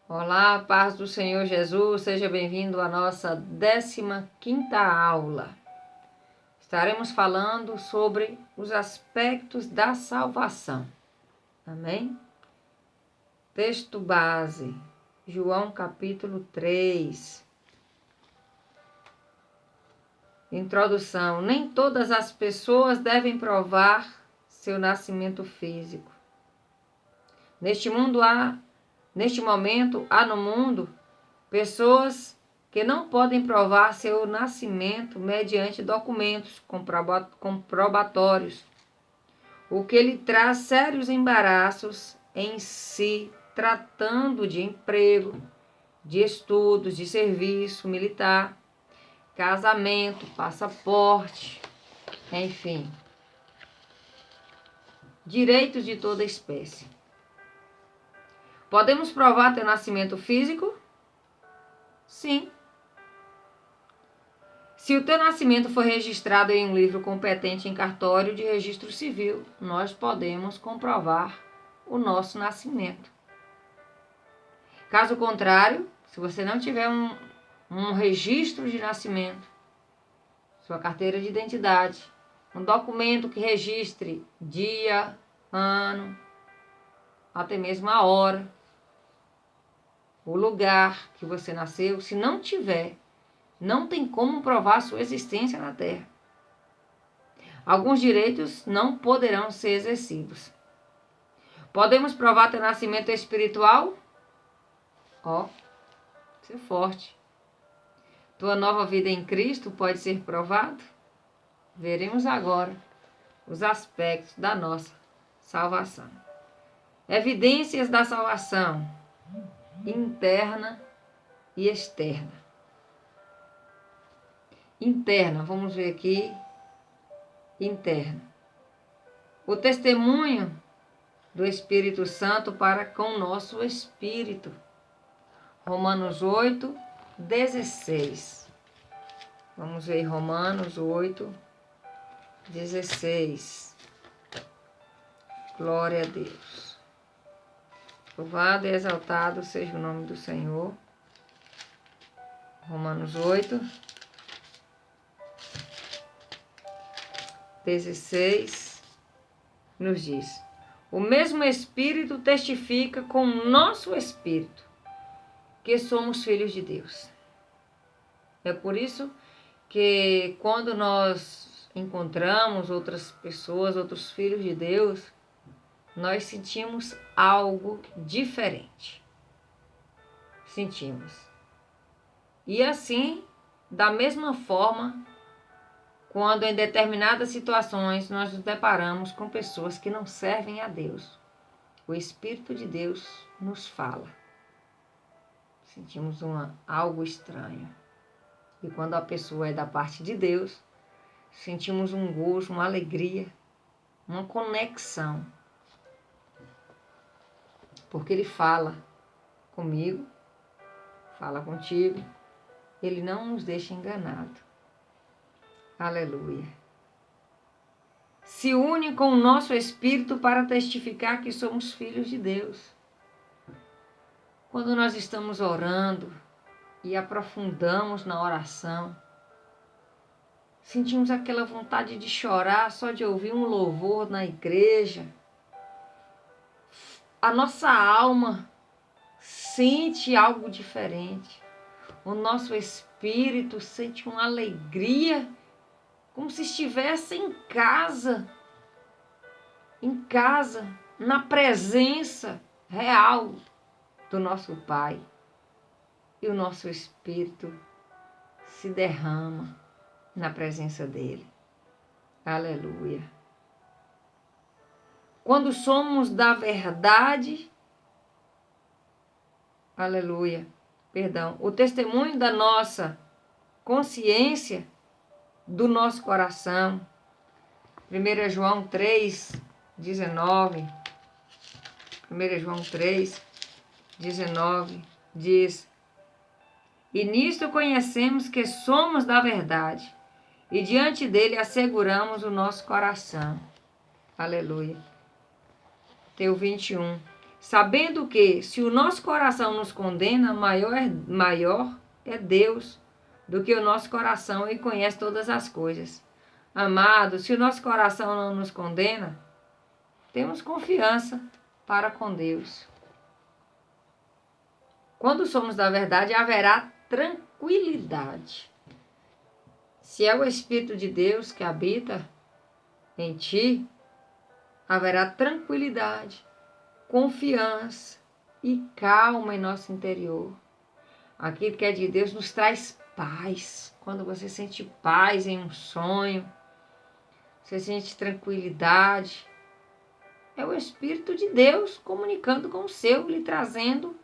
Olá, paz do Senhor Jesus, seja bem-vindo à nossa 15ª aula. Estaremos falando sobre os aspectos da salvação. Amém? Texto base, João capítulo 3. Introdução. Nem todas as pessoas devem provar seu nascimento físico. Neste momento, há no mundo pessoas que não podem provar seu nascimento mediante documentos comprobatórios, o que lhe traz sérios embaraços em si, tratando de emprego, de estudos, de serviço militar, casamento, passaporte, enfim, direitos de toda espécie. Podemos provar teu nascimento físico? Sim. Se o teu nascimento for registrado em um livro competente em cartório de registro civil, nós podemos comprovar o nosso nascimento. Caso contrário, se você não tiver um registro de nascimento, sua carteira de identidade, um documento que registre dia, ano, até mesmo a hora, o lugar que você nasceu, se não tiver, não tem como provar sua existência na Terra. Alguns direitos não poderão ser exercidos. Podemos provar teu nascimento espiritual? Isso é forte. Tua nova vida em Cristo pode ser provado? Veremos agora os aspectos da nossa salvação. Evidências da salvação interna e externa. Interna, vamos ver aqui. Interna. O testemunho do Espírito Santo para com o nosso espírito. Romanos 8, 16. Vamos ver Romanos 8, 16. Glória a Deus. Louvado e exaltado seja o nome do Senhor. Romanos 8, 16 nos diz: o mesmo Espírito testifica com o nosso espírito que somos filhos de Deus. É por isso que quando nós encontramos outras pessoas, outros filhos de Deus, nós sentimos algo diferente. Sentimos. E assim, da mesma forma, quando em determinadas situações nós nos deparamos com pessoas que não servem a Deus, o Espírito de Deus nos fala. Sentimos algo estranho. E quando a pessoa é da parte de Deus, sentimos um gozo, uma alegria, uma conexão. Porque Ele fala comigo, fala contigo, Ele não nos deixa enganado. Aleluia. Se une com o nosso espírito para testificar que somos filhos de Deus. Quando nós estamos orando e aprofundamos na oração, sentimos aquela vontade de chorar só de ouvir um louvor na igreja. A nossa alma sente algo diferente. O nosso espírito sente uma alegria, como se estivesse em casa, na presença real do nosso Pai. E o nosso espírito se derrama na presença dEle. Aleluia. Quando somos da verdade, aleluia, o testemunho da nossa consciência, do nosso coração. 1 João 3, 19. 1 João 3, 19 diz: e nisto conhecemos que somos da verdade, e diante dele asseguramos o nosso coração. Aleluia. Teu 21. sabendo que, se o nosso coração nos condena, maior é Deus do que o nosso coração e conhece todas as coisas. Amado, se o nosso coração não nos condena, temos confiança para com Deus. Quando somos da verdade, haverá tranquilidade. Se é o Espírito de Deus que habita em ti, haverá tranquilidade, confiança e calma em nosso interior. Aquilo que é de Deus nos traz paz. Quando você sente paz em um sonho, você sente tranquilidade. É o Espírito de Deus comunicando com o seu, lhe trazendo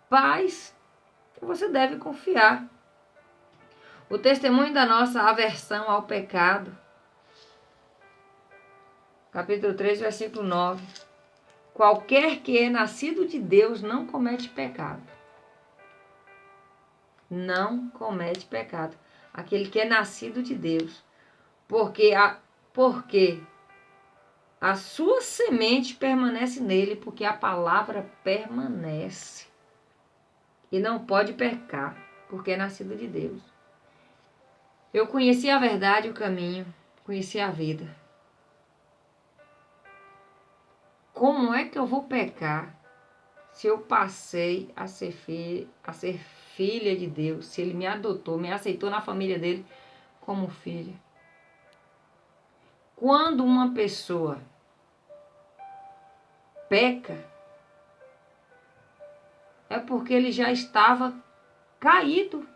paz que você deve confiar. O testemunho da nossa aversão ao pecado. Capítulo 3, versículo 9. Qualquer que é nascido de Deus não comete pecado. Não comete pecado. Aquele que é nascido de Deus. Porque a sua semente permanece nele, porque a palavra permanece. E não pode pecar, porque é nascido de Deus. Eu conheci a verdade e o caminho, conheci a vida. Como é que eu vou pecar se eu passei a ser filha de Deus, se ele me adotou, me aceitou na família dele como filha? Quando uma pessoa peca, é porque ele já estava caído.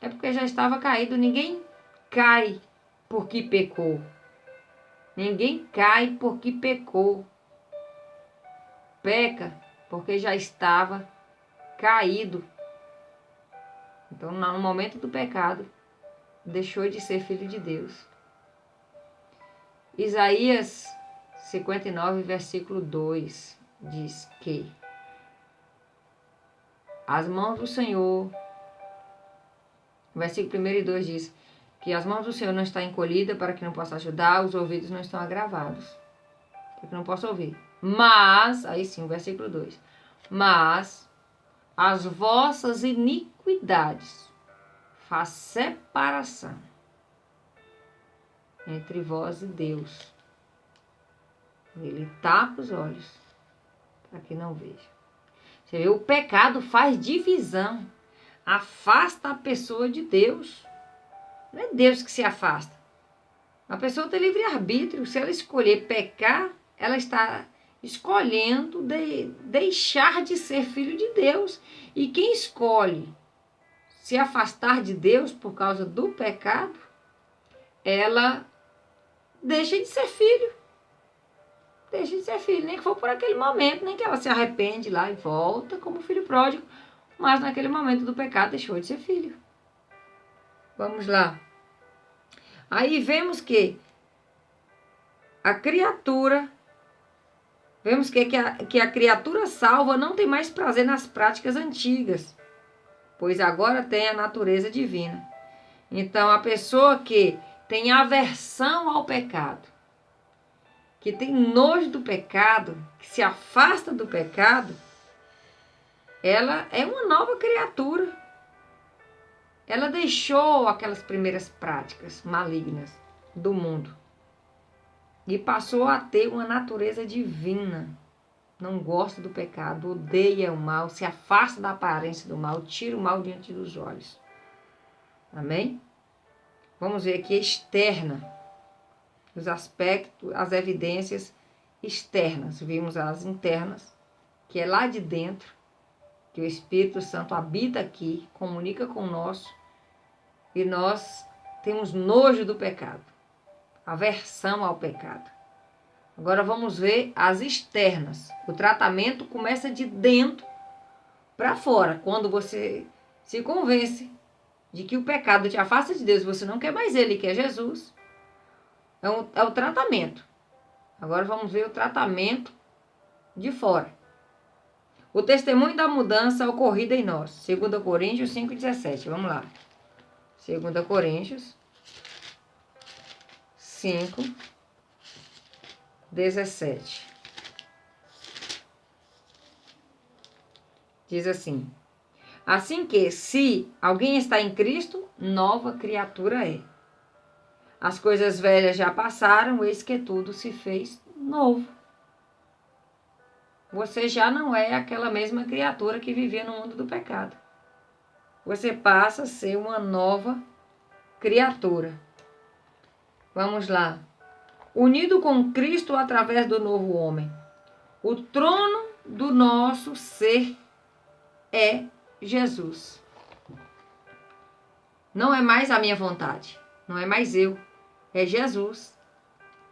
É porque já estava caído. Ninguém cai porque pecou. Ninguém cai porque pecou. Peca porque já estava caído. Então, no momento do pecado, deixou de ser filho de Deus. Isaías 59, versículo 2, diz que as mãos do Senhor, versículo 1 e 2 diz que as mãos do Senhor não estão encolhidas para que não possa ajudar, os ouvidos não estão agravados, para que não possa ouvir. Mas, aí sim, o versículo 2, mas as vossas iniquidades faz separação entre vós e Deus. Ele tapa os olhos para que não veja. Você vê, o pecado faz divisão, afasta a pessoa de Deus. Não é Deus que se afasta. A pessoa tem livre-arbítrio. Se ela escolher pecar, ela está escolhendo deixar de ser filho de Deus. E quem escolhe se afastar de Deus por causa do pecado, ela deixa de ser filho. Deixa de ser filho, nem que for por aquele momento, nem que ela se arrepende lá e volta como filho pródigo, mas naquele momento do pecado deixou de ser filho. Vamos lá. Aí vemos que a criatura, que a criatura salva não tem mais prazer nas práticas antigas, pois agora tem a natureza divina. Então, a pessoa que tem aversão ao pecado, que tem nojo do pecado, que se afasta do pecado, ela é uma nova criatura. Ela deixou aquelas primeiras práticas malignas do mundo e passou a ter uma natureza divina. Não gosta do pecado, odeia o mal, se afasta da aparência do mal, tira o mal diante dos olhos. Amém? Vamos ver aqui externa. Os aspectos, as evidências externas. Vimos as internas, que é lá de dentro, que o Espírito Santo habita aqui, comunica com nós, e nós temos nojo do pecado, aversão ao pecado. Agora vamos ver as externas. O tratamento começa de dentro para fora. Quando você se convence de que o pecado te afasta de Deus, você não quer mais ele, quer Jesus. É o tratamento. Agora vamos ver o tratamento de fora. O testemunho da mudança ocorrida em nós. 2 Coríntios 5,17. Vamos lá. 2 Coríntios 5, 17. Diz assim: assim que, se alguém está em Cristo, nova criatura é. As coisas velhas já passaram, eis que tudo se fez novo. Você já não é aquela mesma criatura que vivia no mundo do pecado. Você passa a ser uma nova criatura. Vamos lá. Unido com Cristo através do novo homem. O trono do nosso ser é Jesus. Não é mais a minha vontade. Não é mais eu. É Jesus.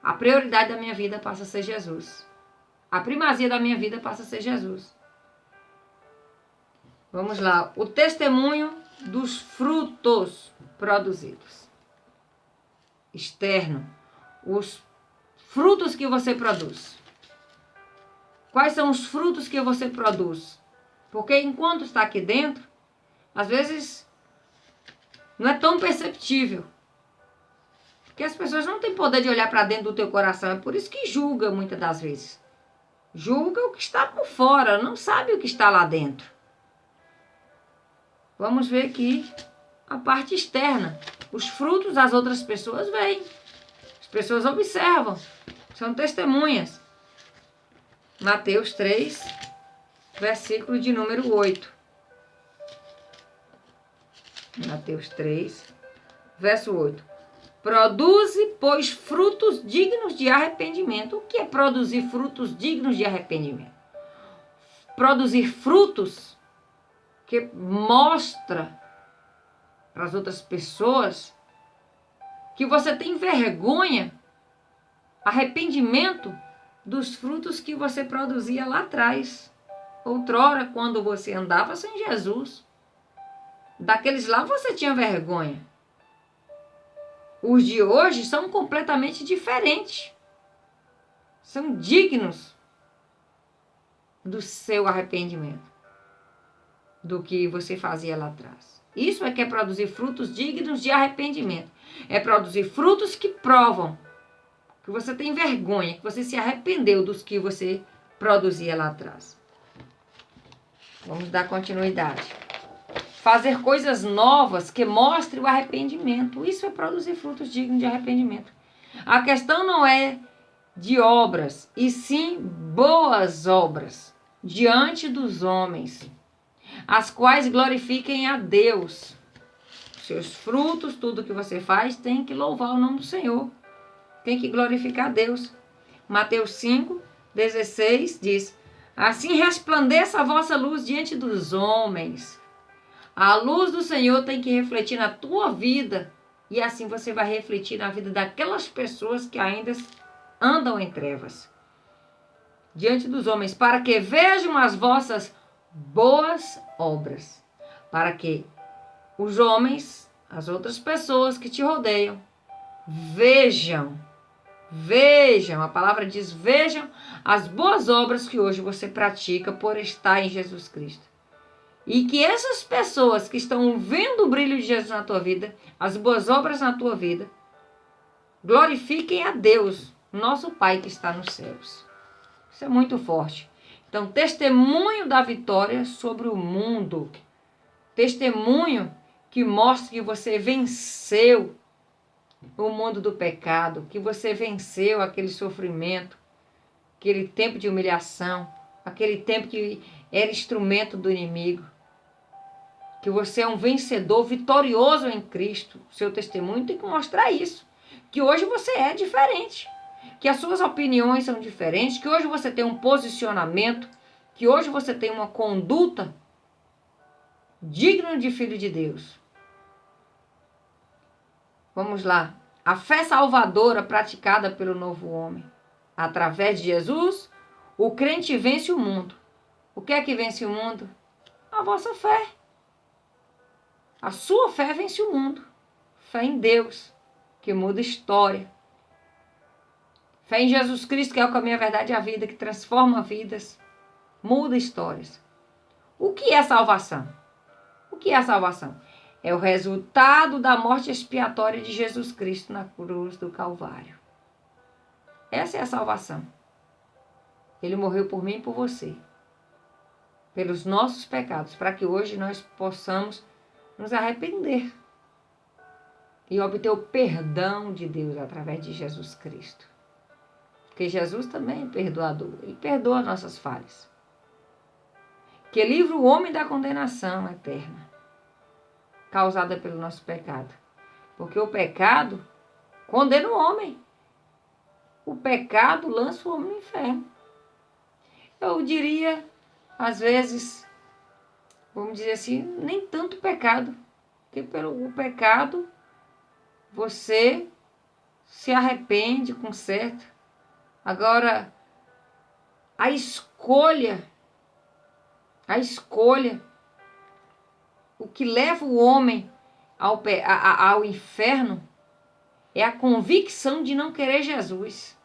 A prioridade da minha vida passa a ser Jesus. A primazia da minha vida passa a ser Jesus. Vamos lá. O testemunho dos frutos produzidos. Externo. Os frutos que você produz. Quais são os frutos que você produz? Porque enquanto está aqui dentro, às vezes não é tão perceptível. Porque as pessoas não têm poder de olhar para dentro do teu coração. É por isso que julga muitas das vezes. Julga o que está por fora, não sabe o que está lá dentro. Vamos ver aqui a parte externa. Os frutos das outras pessoas veem. As pessoas observam. São testemunhas. Mateus 3, versículo de número 8. Mateus 3, verso 8. Produze, pois, frutos dignos de arrependimento. O que é produzir frutos dignos de arrependimento? Produzir frutos que mostra para as outras pessoas que você tem vergonha, arrependimento dos frutos que você produzia lá atrás. Outrora, quando você andava sem Jesus, daqueles lá você tinha vergonha. Os de hoje são completamente diferentes. São dignos do seu arrependimento, do que você fazia lá atrás. Isso é que é produzir frutos dignos de arrependimento. É produzir frutos que provam que você tem vergonha, que você se arrependeu dos que você produzia lá atrás. Vamos dar continuidade. Fazer coisas novas que mostrem o arrependimento. Isso é produzir frutos dignos de arrependimento. A questão não é de obras, e sim boas obras diante dos homens, as quais glorifiquem a Deus. Seus frutos, tudo que você faz, tem que louvar o nome do Senhor. Tem que glorificar a Deus. Mateus 5, 16 diz: assim resplandeça a vossa luz diante dos homens. A luz do Senhor tem que refletir na tua vida. E assim você vai refletir na vida daquelas pessoas que ainda andam em trevas. Diante dos homens, para que vejam as vossas boas obras. Para que os homens, as outras pessoas que te rodeiam, vejam, a palavra diz, vejam as boas obras que hoje você pratica por estar em Jesus Cristo. E que essas pessoas que estão vendo o brilho de Jesus na tua vida, as boas obras na tua vida, glorifiquem a Deus, nosso Pai que está nos céus. Isso é muito forte. Então, testemunho da vitória sobre o mundo. Testemunho que mostra que você venceu o mundo do pecado, que você venceu aquele sofrimento, aquele tempo de humilhação, aquele tempo que era instrumento do inimigo. Que você é um vencedor vitorioso em Cristo. Seu testemunho tem que mostrar isso. Que hoje você é diferente. Que as suas opiniões são diferentes. Que hoje você tem um posicionamento. Que hoje você tem uma conduta digna de filho de Deus. Vamos lá. A fé salvadora praticada pelo novo homem. Através de Jesus, o crente vence o mundo. O que é que vence o mundo? A vossa fé. A sua fé vence o mundo. Fé em Deus, que muda história. Fé em Jesus Cristo, que é o caminho, a verdade e a vida, que transforma vidas, muda histórias. O que é salvação? O que é a salvação? É o resultado da morte expiatória de Jesus Cristo na cruz do Calvário. Essa é a salvação. Ele morreu por mim e por você, pelos nossos pecados, para que hoje nós possamos nos arrepender e obter o perdão de Deus através de Jesus Cristo. Porque Jesus também é perdoador, ele perdoa nossas falhas. Que livra o homem da condenação eterna, causada pelo nosso pecado. Porque o pecado condena o homem. O pecado lança o homem no inferno. Eu diria, às vezes, vamos dizer assim, nem tanto pecado. Porque pelo pecado você se arrepende, conserta. Agora, a escolha, o que leva o homem ao inferno é a convicção de não querer Jesus.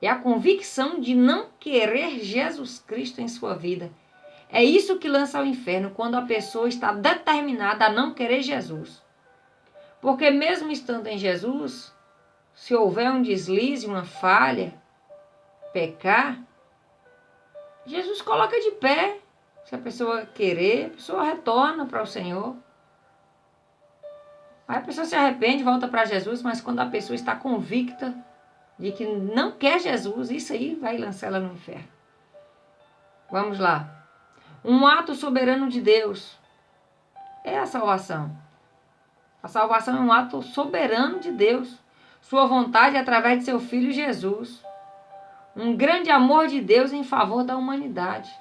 É a convicção de não querer Jesus Cristo em sua vida. É isso que lança ao inferno, quando a pessoa está determinada a não querer Jesus. Porque mesmo estando em Jesus, se houver um deslize, uma falha, pecar, Jesus coloca de pé. Se a pessoa querer, a pessoa retorna para o Senhor. Aí a pessoa se arrepende, volta para Jesus, mas quando a pessoa está convicta de que não quer Jesus, isso aí vai lançar ela no inferno. Vamos lá. Um ato soberano de Deus é a salvação. A salvação é um ato soberano de Deus. Sua vontade é através de seu Filho Jesus. Um grande amor de Deus em favor da humanidade.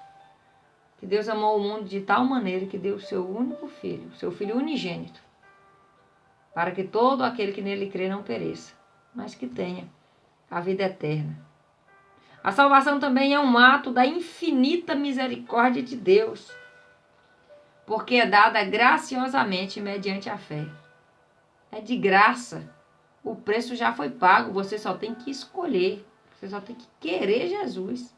Que Deus amou o mundo de tal maneira que deu o seu único filho, seu Filho unigênito, para que todo aquele que nele crê não pereça, mas que tenha a vida eterna. A salvação também é um ato da infinita misericórdia de Deus, porque é dada graciosamente mediante a fé. É de graça. O preço já foi pago, você só tem que escolher, você só tem que querer Jesus.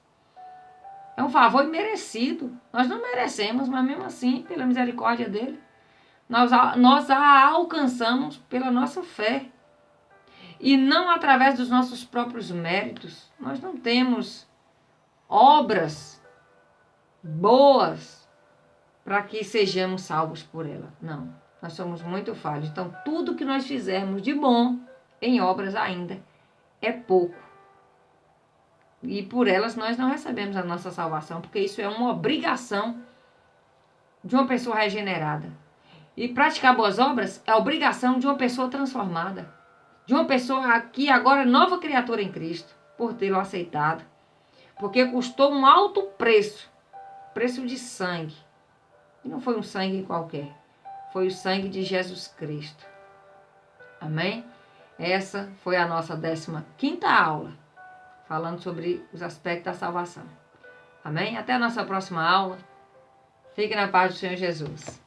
É um favor imerecido. Nós não merecemos, mas mesmo assim, pela misericórdia dele, nós a alcançamos pela nossa fé. E não através dos nossos próprios méritos. Nós não temos obras boas para que sejamos salvos por ela. Não, nós somos muito falhos. Então, tudo que nós fizermos de bom em obras ainda é pouco. E por elas nós não recebemos a nossa salvação, porque isso é uma obrigação de uma pessoa regenerada. E praticar boas obras é a obrigação de uma pessoa transformada. De uma pessoa que agora é nova criatura em Cristo, por tê-lo aceitado. Porque custou um alto preço, preço de sangue. E não foi um sangue qualquer, foi o sangue de Jesus Cristo. Amém? Essa foi a nossa 15ª aula, falando sobre os aspectos da salvação. Amém? Até a nossa próxima aula. Fique na paz do Senhor Jesus.